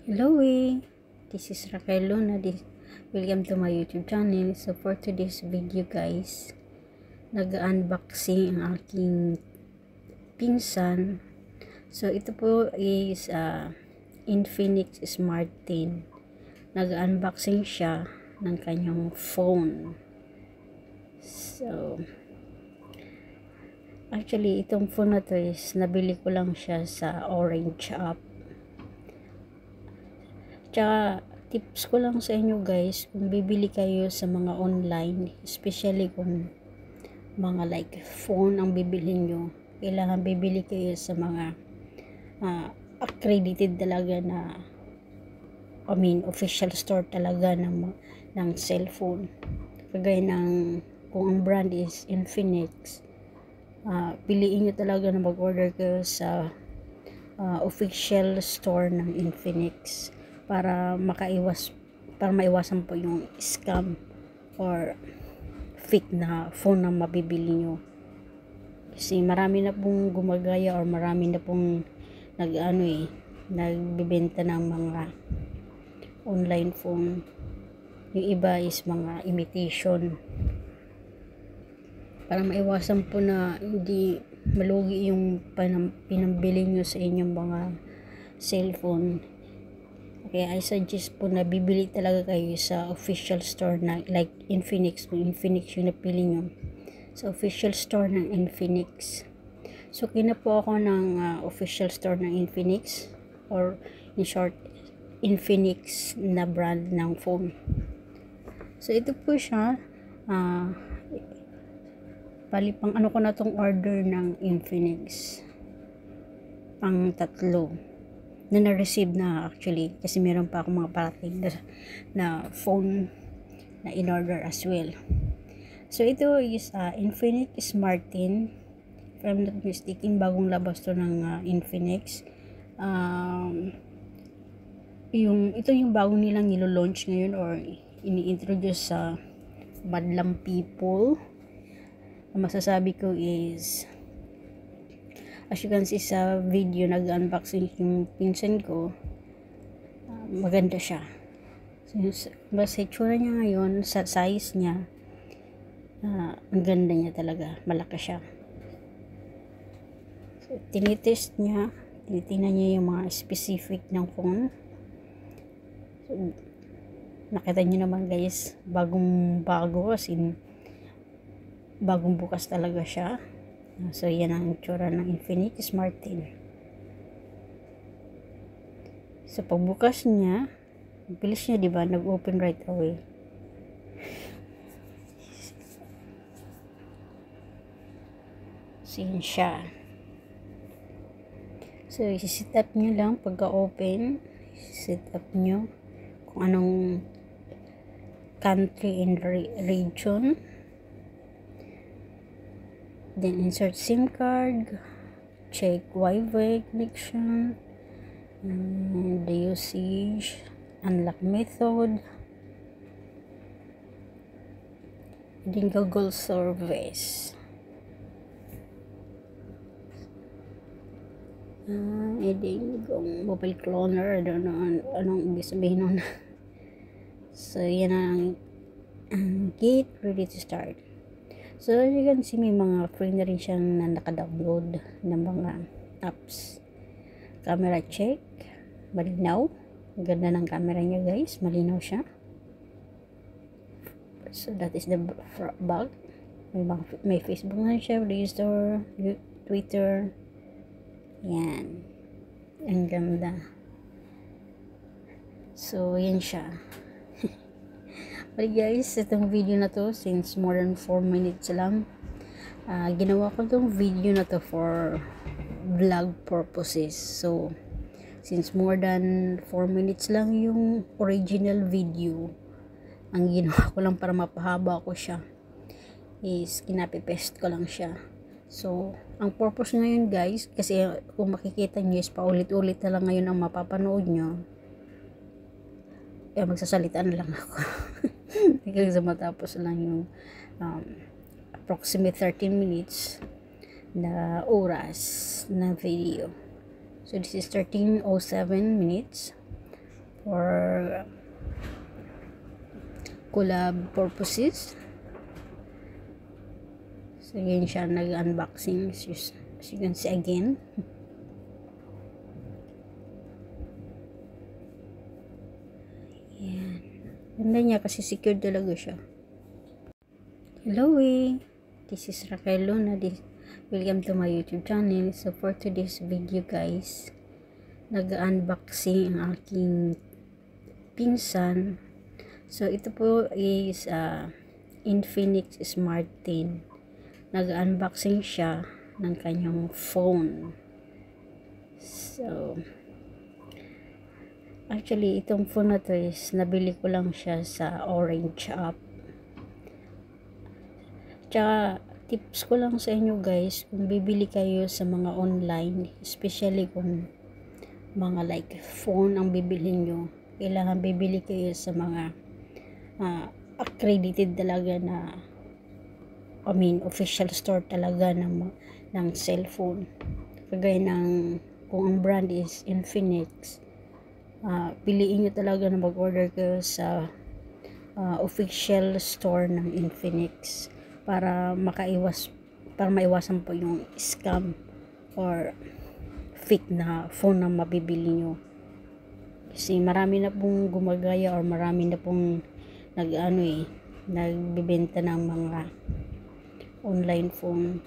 Hello, this is Raquel Luna. Welcome to my YouTube channel. So for today's video guys, nag-unboxing ang aking pinsan. So ito po is Infinix Smart 10. Nag-unboxing siya ng kanyang phone. So actually itong phone na to is nabili ko lang siya sa Orange app. Tsaka, tips ko lang sa inyo guys, kung bibili kayo sa mga online, especially kung mga like phone ang bibili nyo, kailangan bibili kayo sa mga accredited talaga na, official store talaga ng cellphone. Kagaya ng, kung ang brand is Infinix, piliin nyo talaga na mag-order kayo sa official store ng Infinix para maiwasan po yung scam or fake na phone na mabibili nyo. Kasi marami na pong gumagaya or marami na pong nagbibenta ng mga online phone. Yung iba is mga imitation. Para maiwasan po na hindi malugi yung pinambili nyo sa inyong mga cellphone. Kaya I suggest po na bibili talaga kayo sa official store na like Infinix. Kung Infinix yung napili nyo, sa official store ng Infinix. So kina po ako ng official store ng Infinix, or in short Infinix na brand ng phone. So ito po siya, bali pang ko na tong order ng Infinix, pang 3 na na-receive na actually, kasi meron pa akong mga parating na phone na in-order as well. So ito is Infinix Smart 10. If I'm not mistaken, bagong labas to ng Infinix. Ito yung bagong nilang nilo-launch ngayon or ini-introduce sa madlang people. Ang masasabi ko is, as you can see sa video, nag-unboxing yung pinsan ko, maganda siya. So, basta itsura niya ngayon, sa size niya, ang ganda niya talaga, malaki siya. So, tinitest niya, tinitingnan niya yung mga specific ng phone. So, nakita niyo naman guys, bagong bago, as in, bagong bukas talaga siya. So, yan ang itsura ng Infinix Smart 10. So, pagbukas niya, bilis niya, diba? Nag-open right away. So, yan siya. So, isi-set up nyo lang pagka-open. Isi-set up nyo kung anong country and region. Then insert SIM card, check Wi-Fi connection, and the usage, unlock method, then Google service. And then mobile cloner, I don't know anong ibig sabihin nun. So yan ang gate, ready to start. So, as you can see, may mga free na rin siyang na naka-download ng mga apps. Camera check. Malinaw. Ang ganda ng camera niya guys. Malinaw siya. So, that is the back. May Facebook na siya. Play Store. Twitter. Yan. Ang ganda. So, yan siya. But guys, itong video na to, since more than 4 minutes lang, ginawa ko itong video na to for vlog purposes. So, since more than 4 minutes lang yung original video, ang ginawa ko lang para mapahaba ko siya is kinapipest ko lang siya. So, ang purpose ngayon guys, kasi kung makikita nyo is paulit-ulit na lang ngayon ang mapapanood nyo, magsasalita na lang ako. Hanggang sa matapos lang yung approximate 13 minutes na oras na video. So this is 13:07 minutes. for collab purposes. So yun siya, nag-unboxing as you can see again. Yan, ganda niya kasi secured talaga siya. Hello, this is Raquel Luna. Welcome to my YouTube channel. So for today's video guys, nag-unboxing ang aking pinsan. So ito po is Infinix Smart 10. Nag-unboxing siya ng kanyang phone. So actually itong phone na to is nabili ko lang siya sa Orange app. Tsaka tips ko lang sa inyo guys, kung bibili kayo sa mga online, especially kung mga like phone ang bibili nyo, kailangan bibili kayo sa mga accredited talaga na, official store talaga ng cellphone. Kagaya ng, kung ang brand is Infinix, piliin nyo talaga na mag-order kayo sa official store ng Infinix para maiwasan po yung scam or fake na phone na mabibili nyo. Kasi marami na pong gumagaya or marami na pong nagbibenta ng mga online phone.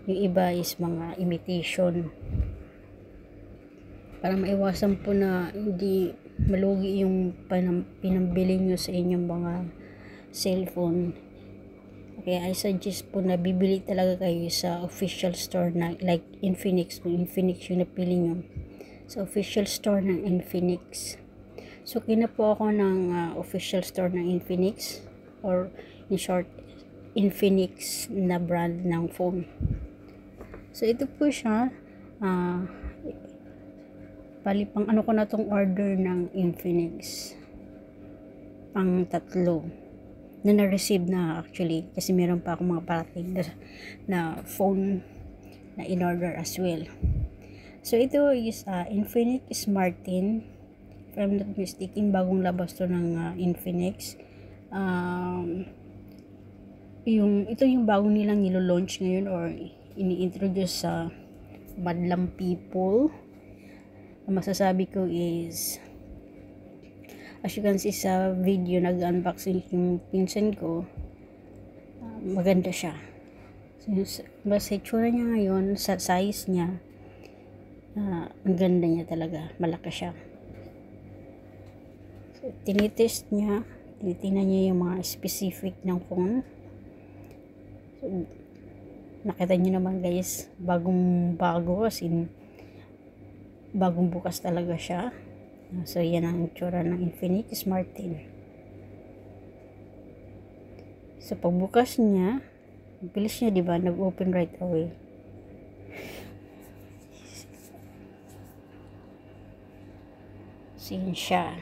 Yung iba is mga imitation. Para maiwasan po na hindi malugi yung pinambili nyo sa inyong mga cellphone. Kaya I suggest po na bibili talaga kayo sa official store na like Infinix. Kung Infinix yung napili nyo, sa official store ng Infinix. So kina po ako ng official store ng Infinix, or in short Infinix na brand ng phone. So ito po siya, bali pang ko na tong order ng Infinix, pang 3 na na-receive na actually, kasi meron pa akong mga parating na phone na in-order as well. So ito is Infinix Smart 10. If I'm not mistaken, bagong labas to ng Infinix. Ito yung bagong nilang nilo-launch ngayon or ini-introduce sa madlang people. Ang masasabi ko is, as you can see sa video, nag-unboxing yung pinsan ko, maganda siya. So, basta itsura niya ngayon, sa size niya, ang ganda niya talaga, malaki siya. So, tinitest niya, tinitingnan niya yung mga specific ng phone. So, nakita niyo naman guys, bagong bago, as in bagong bukas talaga siya. So yan ang itsura ng Infinix Smart 10. So pagbukas niya, bilis niya, diba, nag-open right away. So yan siya.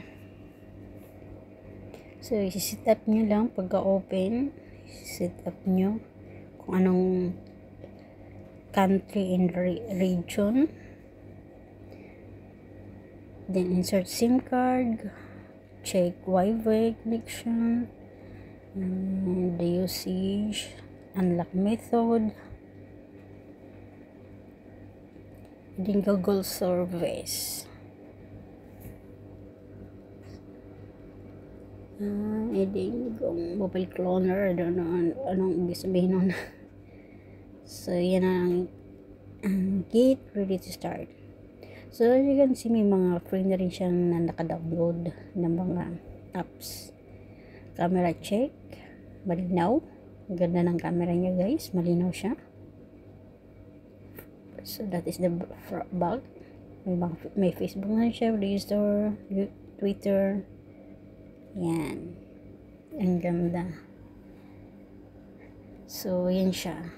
So isi-set up nyo lang pagka-open, set up nyo kung anong country and region. Then insert SIM card, check Wi-Fi connection, and the usage, unlock method, then Google service. And then mobile cloner, I don't know anong ibig sabihin nun. So yan ang gate, ready to start. So as you can see, may mga free na rin siyang na naka-download ng mga apps. Camera check, malinaw. Ang ganda ng camera niya guys, malinaw siya. So that is the back. May Facebook na siya, register, Twitter. Yan. Ang ganda. So yan siya.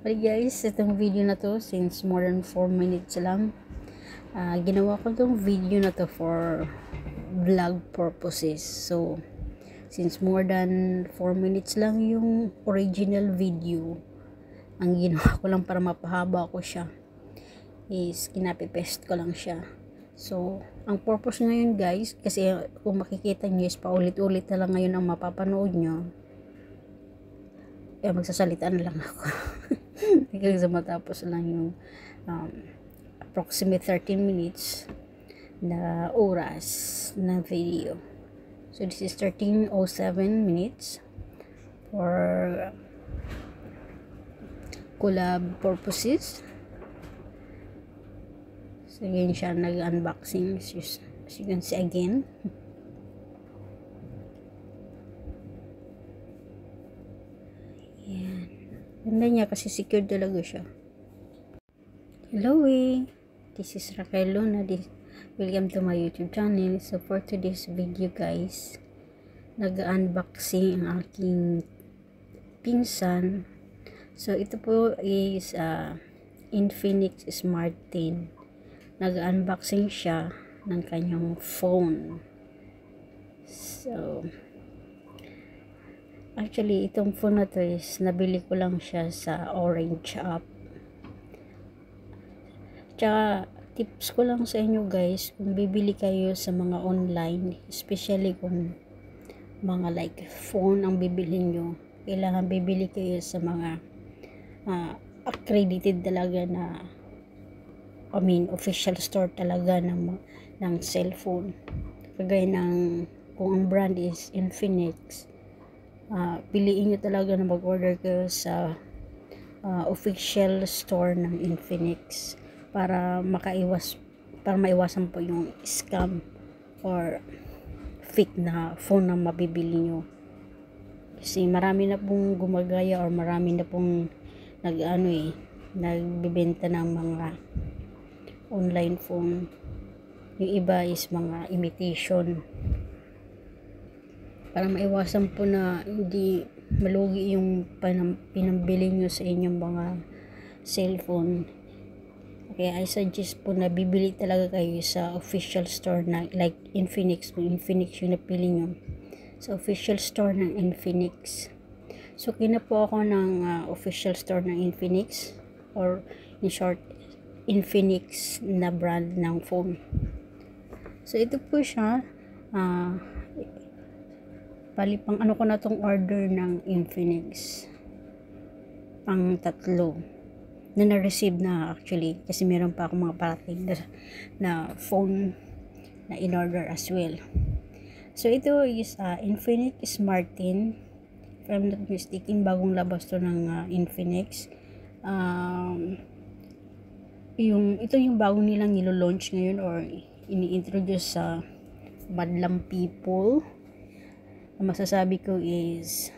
But guys, itong video na to, since more than 4 minutes lang, ginawa ko itong video na to for vlog purposes. So since more than 4 minutes lang yung original video, ang ginawa ko lang para mapahaba ko siya is kinapipest ko lang siya. So, ang purpose ngayon guys, kasi kung makikita nyo is paulit-ulit na lang ngayon ang mapapanood nyo. Magsasalita na lang ako. Hanggang sa matapos lang yung approximate 13 minutes na oras na video. So, this is 13:07 minutes for collab purposes. So, again siya nag-unboxing as you can see again. Yan. Ganda niya kasi secured talaga siya. Hello this is Raquel Luna. Welcome to my YouTube channel. So for today's video guys, nag-unboxing ang aking pinsan. So ito po is Infinix Smart 10. Nag-unboxing siya ng kanyang phone. So actually itong phone na to is nabili ko lang siya sa Orange app. Tsaka tips ko lang sa inyo guys, kung bibili kayo sa mga online, especially kung mga like phone ang bibili nyo, kailangan bibili kayo sa mga accredited talaga na official store talaga ng cellphone. Kagaya ng kung ang brand is Infinix, piliin nyo talaga na mag-order kayo sa official store ng Infinix para maiwasan po yung scam or fake na phone na mabibili nyo. Kasi marami na pong gumagaya or marami na pong nagbibenta ng mga online phone. Yung iba is mga imitation. Para maiwasan po na hindi malugi yung pinambili nyo sa inyong mga cellphone. Kaya I suggest po na bibili talaga kayo sa official store na like Infinix, kung Infinix yung napili nyo, sa official store ng Infinix. So kina po ako ng official store ng Infinix, or in short Infinix na brand ng phone. So ito po siya, bali pang ko na tong order ng Infinix, pang 3 na na-receive na actually, kasi meron pa akong mga parating na phone na in-order as well. So ito is Infinix Smart 10. If I'm not mistaken, bagong labas to ng Infinix. Ito yung bagong nilang nilo-launch ngayon or ini-introduce sa madlang people. Ang masasabi ko is